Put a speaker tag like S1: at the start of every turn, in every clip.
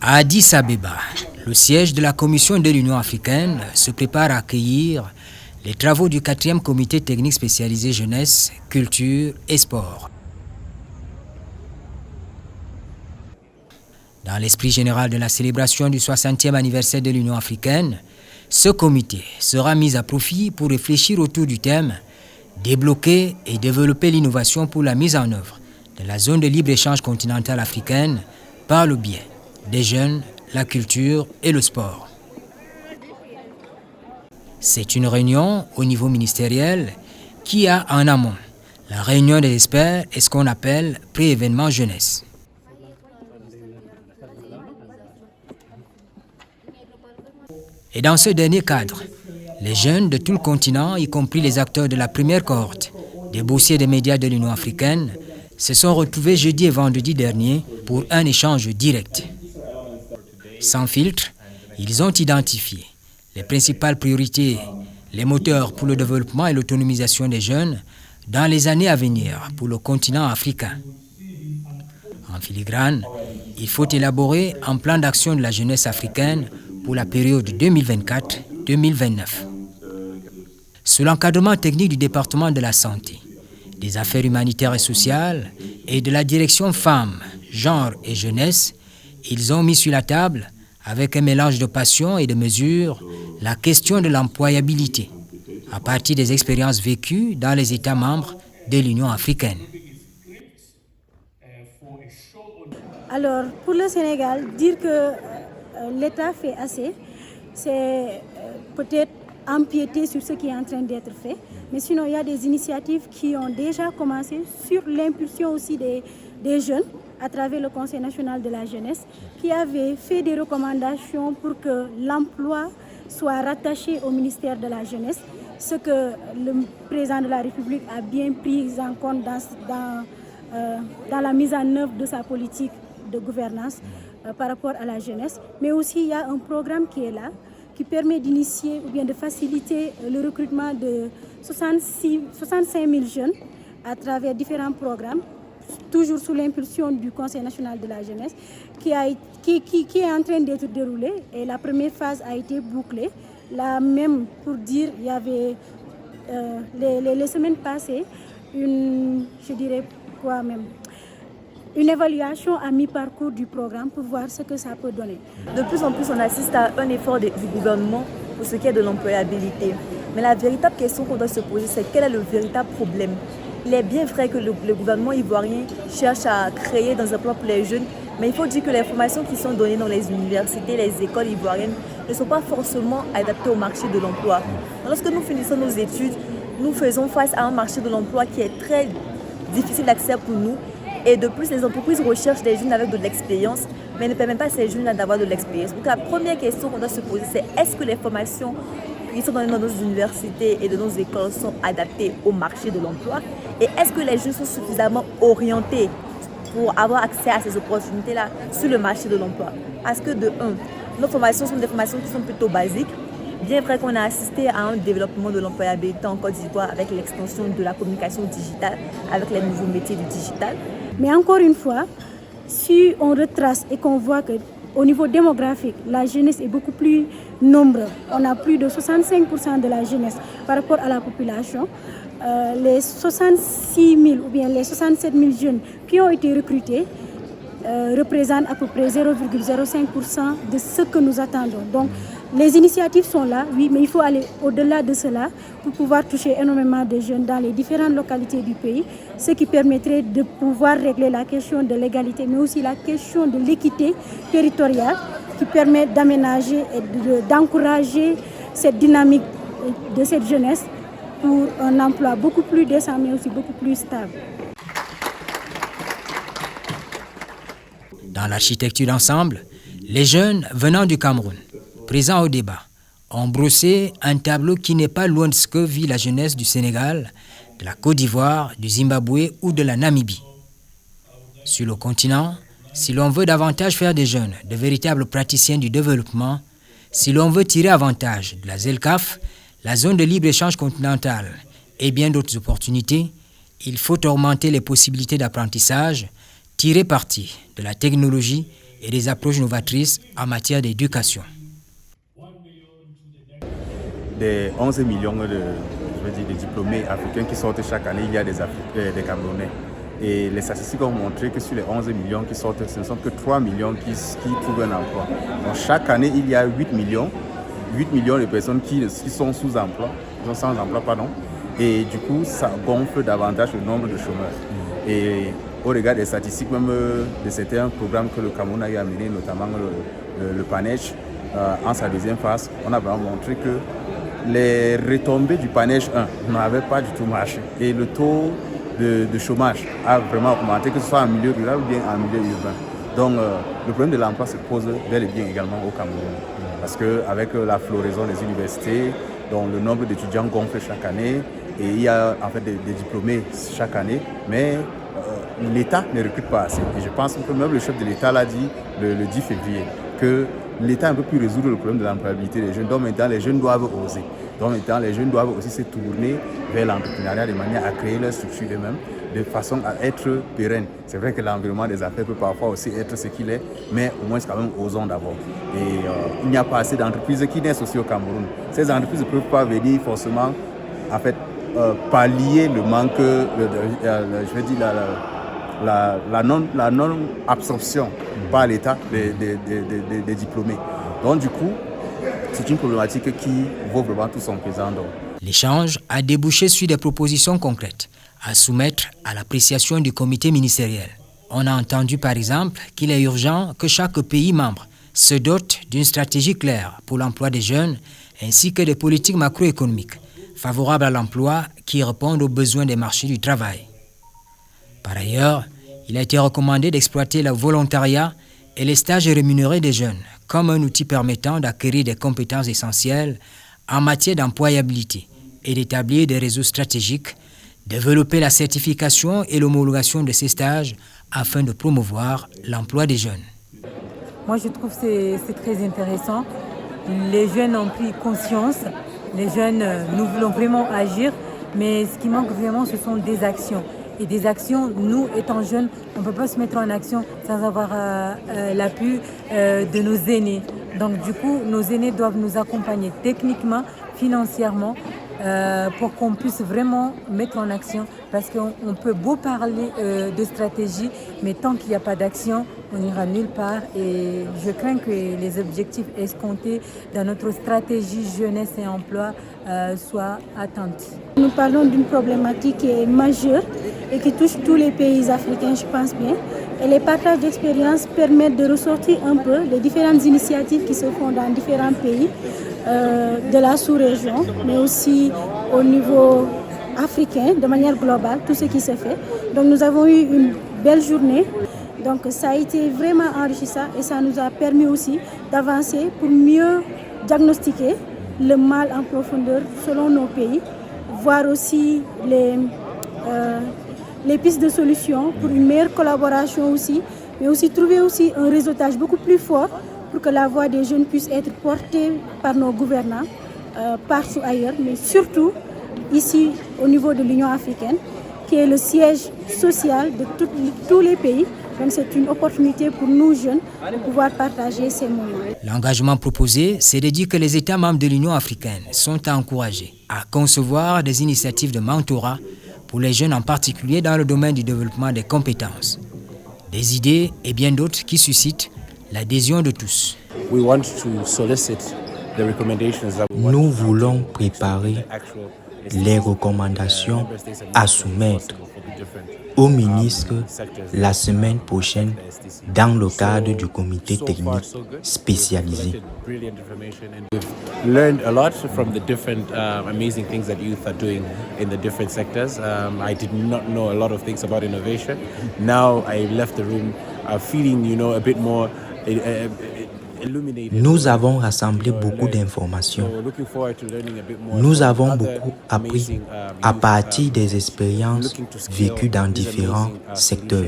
S1: À Addis Abeba, le siège de la Commission de l'Union africaine se prépare à accueillir les travaux du 4e comité technique spécialisé jeunesse, culture et sport. Dans l'esprit général de la célébration du 60e anniversaire de l'Union africaine, ce comité sera mis à profit pour réfléchir autour du thème « Débloquer et développer l'innovation pour la mise en œuvre de la zone de libre-échange continentale africaine par le biais des jeunes, la culture et le sport ». C'est une réunion au niveau ministériel qui a en amont la réunion des experts et ce qu'on appelle pré-événement jeunesse. Et dans ce dernier cadre, les jeunes de tout le continent, y compris les acteurs de la première cohorte des boursiers des médias de l'Union africaine, se sont retrouvés jeudi et vendredi dernier pour un échange direct. Sans filtre, ils ont identifié les principales priorités, les moteurs pour le développement et l'autonomisation des jeunes dans les années à venir pour le continent africain. En filigrane, il faut élaborer un plan d'action de la jeunesse africaine pour la période 2024-2029. Sous l'encadrement technique du département de la santé, des affaires humanitaires et sociales et de la direction femmes, genre et jeunesse, ils ont mis sur la table, avec un mélange de passion et de mesures, la question de l'employabilité, à partir des expériences vécues dans les États membres de l'Union africaine.
S2: Alors, pour le Sénégal, dire que l'État fait assez, c'est peut-être empiéter sur ce qui est en train d'être fait. Mais sinon, il y a des initiatives qui ont déjà commencé sur l'impulsion aussi des jeunes à travers le Conseil national de la jeunesse qui avait fait des recommandations pour que l'emploi soit rattaché au ministère de la jeunesse, ce que le président de la République a bien pris en compte dans la mise en œuvre de sa politique de gouvernance par rapport à la jeunesse. Mais aussi, il y a un programme qui est là, qui permet d'initier ou bien de faciliter le recrutement de 65 000 jeunes à travers différents programmes, toujours sous l'impulsion du Conseil national de la jeunesse, qui est en train d'être déroulé. Et la première phase a été bouclée. Là même, pour dire, il y avait les semaines passées, une évaluation à mi-parcours du programme pour voir ce que ça peut donner.
S3: De plus en plus, on assiste à un effort du gouvernement pour ce qui est de l'employabilité. Mais la véritable question qu'on doit se poser, c'est quel est le véritable problème? Il est bien vrai que le gouvernement ivoirien cherche à créer des emplois pour les jeunes, mais il faut dire que les formations qui sont données dans les universités, les écoles ivoiriennes ne sont pas forcément adaptées au marché de l'emploi. Lorsque nous finissons nos études, nous faisons face à un marché de l'emploi qui est très difficile d'accès pour nous. Et de plus, les entreprises recherchent des jeunes avec de l'expérience, mais ne permettent pas à ces jeunes d'avoir de l'expérience. Donc la première question qu'on doit se poser, c'est est-ce que les formations qui sont données dans nos universités et de nos écoles sont adaptées au marché de l'emploi? Et est-ce que les jeunes sont suffisamment orientés pour avoir accès à ces opportunités-là sur le marché de l'emploi? Parce que de un, nos formations sont des formations qui sont plutôt basiques. Bien vrai qu'on a assisté à un développement de l'employabilité en Côte d'Ivoire avec l'extension de la communication digitale, avec les nouveaux métiers du digital.
S2: Mais encore une fois, si on retrace et qu'on voit qu'au niveau démographique, la jeunesse est beaucoup plus nombreuse, on a plus de 65% de la jeunesse par rapport à la population, les 66 000 ou bien les 67 000 jeunes qui ont été recrutés représentent à peu près 0,05% de ce que nous attendons. Donc, les initiatives sont là, oui, mais il faut aller au-delà de cela pour pouvoir toucher énormément de jeunes dans les différentes localités du pays, ce qui permettrait de pouvoir régler la question de l'égalité, mais aussi la question de l'équité territoriale qui permet d'aménager et d'encourager cette dynamique de cette jeunesse pour un emploi beaucoup plus décent, mais aussi beaucoup plus stable.
S1: Dans l'architecture d'ensemble, les jeunes venant du Cameroun, présents au débat, ont brossé un tableau qui n'est pas loin de ce que vit la jeunesse du Sénégal, de la Côte d'Ivoire, du Zimbabwe ou de la Namibie. Sur le continent, si l'on veut davantage faire des jeunes de véritables praticiens du développement, si l'on veut tirer avantage de la ZELCAF, la zone de libre-échange continentale et bien d'autres opportunités, il faut augmenter les possibilités d'apprentissage, tirer parti de la technologie et des approches novatrices en matière d'éducation.
S4: Des 11 millions de diplômés africains qui sortent chaque année, il y a des Camerounais. Et les statistiques ont montré que sur les 11 millions qui sortent, ce ne sont que 3 millions qui trouvent un emploi. Donc chaque année, il y a 8 millions de personnes qui sont sans emploi, et du coup, ça gonfle davantage le nombre de chômeurs. Et au regard des statistiques, même de certains programmes que le Cameroun a amené, notamment le PANEJ, en sa deuxième phase, on a vraiment montré que les retombées du PANEJ 1 n'avaient pas du tout marché. Et le taux de chômage a vraiment augmenté, que ce soit en milieu rural ou bien en milieu urbain. Donc le problème de l'emploi se pose bel et bien également au Cameroun. Parce qu'avec la floraison des universités, dont le nombre d'étudiants gonfle chaque année, et il y a en fait des diplômés chaque année, mais l'État ne recrute pas assez. Et je pense que même le chef de l'État l'a dit le 10 février, que l'État ne peut plus résoudre le problème de l'employabilité des jeunes. Donc maintenant, les jeunes doivent oser. Donc maintenant, les jeunes doivent aussi se tourner vers l'entrepreneuriat de manière à créer leur structure eux-mêmes, de façon à être pérennes. C'est vrai que l'environnement des affaires peut parfois aussi être ce qu'il est, mais au moins quand même osons d'abord. Et il n'y a pas assez d'entreprises qui naissent aussi au Cameroun. Ces entreprises ne peuvent pas venir forcément, en fait, pallier le manque, la non-absorption par l'État des diplômés. Donc du coup, c'est une problématique qui vaut vraiment tout son pesant.
S1: L'échange a débouché sur des propositions concrètes à soumettre à l'appréciation du comité ministériel. On a entendu par exemple qu'il est urgent que chaque pays membre se dote d'une stratégie claire pour l'emploi des jeunes ainsi que des politiques macroéconomiques favorables à l'emploi qui répondent aux besoins des marchés du travail. Par ailleurs, il a été recommandé d'exploiter le volontariat et les stages rémunérés des jeunes comme un outil permettant d'acquérir des compétences essentielles en matière d'employabilité et d'établir des réseaux stratégiques, développer la certification et l'homologation de ces stages afin de promouvoir l'emploi des jeunes.
S5: Moi, je trouve que c'est très intéressant. Les jeunes ont pris conscience. Les jeunes, nous voulons vraiment agir, mais ce qui manque vraiment, ce sont des actions. Et des actions, nous, étant jeunes, on ne peut pas se mettre en action sans avoir l'appui de nos aînés. Donc, du coup, nos aînés doivent nous accompagner techniquement, financièrement, pour qu'on puisse vraiment mettre en action. Parce qu'on peut beau parler de stratégie, mais tant qu'il n'y a pas d'action, on n'ira nulle part. Et je crains que les objectifs escomptés dans notre stratégie jeunesse et emploi soient atteints.
S2: Nous parlons d'une problématique qui est majeure et qui touche tous les pays africains, je pense bien. Et les partages d'expériences permettent de ressortir un peu les différentes initiatives qui se font dans différents pays de la sous-région, mais aussi au niveau africain, de manière globale, tout ce qui se fait. Donc nous avons eu une belle journée. Donc ça a été vraiment enrichissant et ça nous a permis aussi d'avancer pour mieux diagnostiquer le mal en profondeur selon nos pays, voir aussi les pistes de solutions pour une meilleure collaboration aussi, mais aussi trouver aussi un réseautage beaucoup plus fort pour que la voix des jeunes puisse être portée par nos gouvernants partout ailleurs, mais surtout ici au niveau de l'Union africaine, qui est le siège social de tous les pays. Donc c'est une opportunité pour nous jeunes de pouvoir partager ces moments.
S1: L'engagement proposé, c'est de dire que les États membres de l'Union africaine sont encouragés à concevoir des initiatives de mentorat pour les jeunes, en particulier dans le domaine du développement des compétences. Des idées et bien d'autres qui suscitent l'adhésion de tous.
S6: Nous voulons préparer les recommandations à soumettre au ministre la semaine prochaine dans le cadre du comité technique spécialisé.
S7: We've learned a lot from the different amazing things that youth are doing in the different sectors. I did not know a lot of things about innovation. Now I left the room feeling, a bit more illuminated.
S6: Nous avons rassemblé beaucoup d'informations. Nous avons beaucoup appris à partir des expériences vécues dans différents secteurs.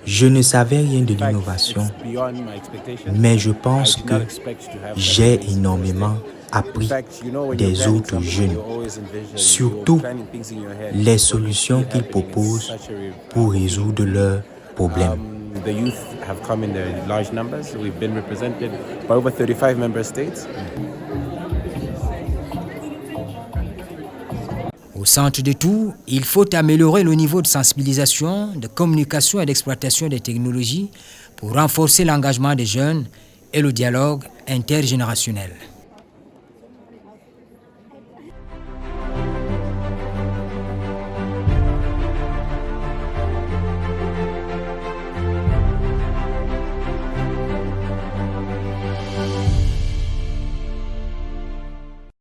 S6: Je ne savais rien de l'innovation, mais je pense que j'ai énormément appris des autres jeunes, surtout les solutions qu'ils proposent pour résoudre leurs problèmes.
S7: The youth have come in their large numbers. We've been represented by over 35 member states.
S1: Au centre de tout, il faut améliorer le niveau de sensibilisation, de communication et d'exploitation des technologies pour renforcer l'engagement des jeunes et le dialogue intergénérationnel.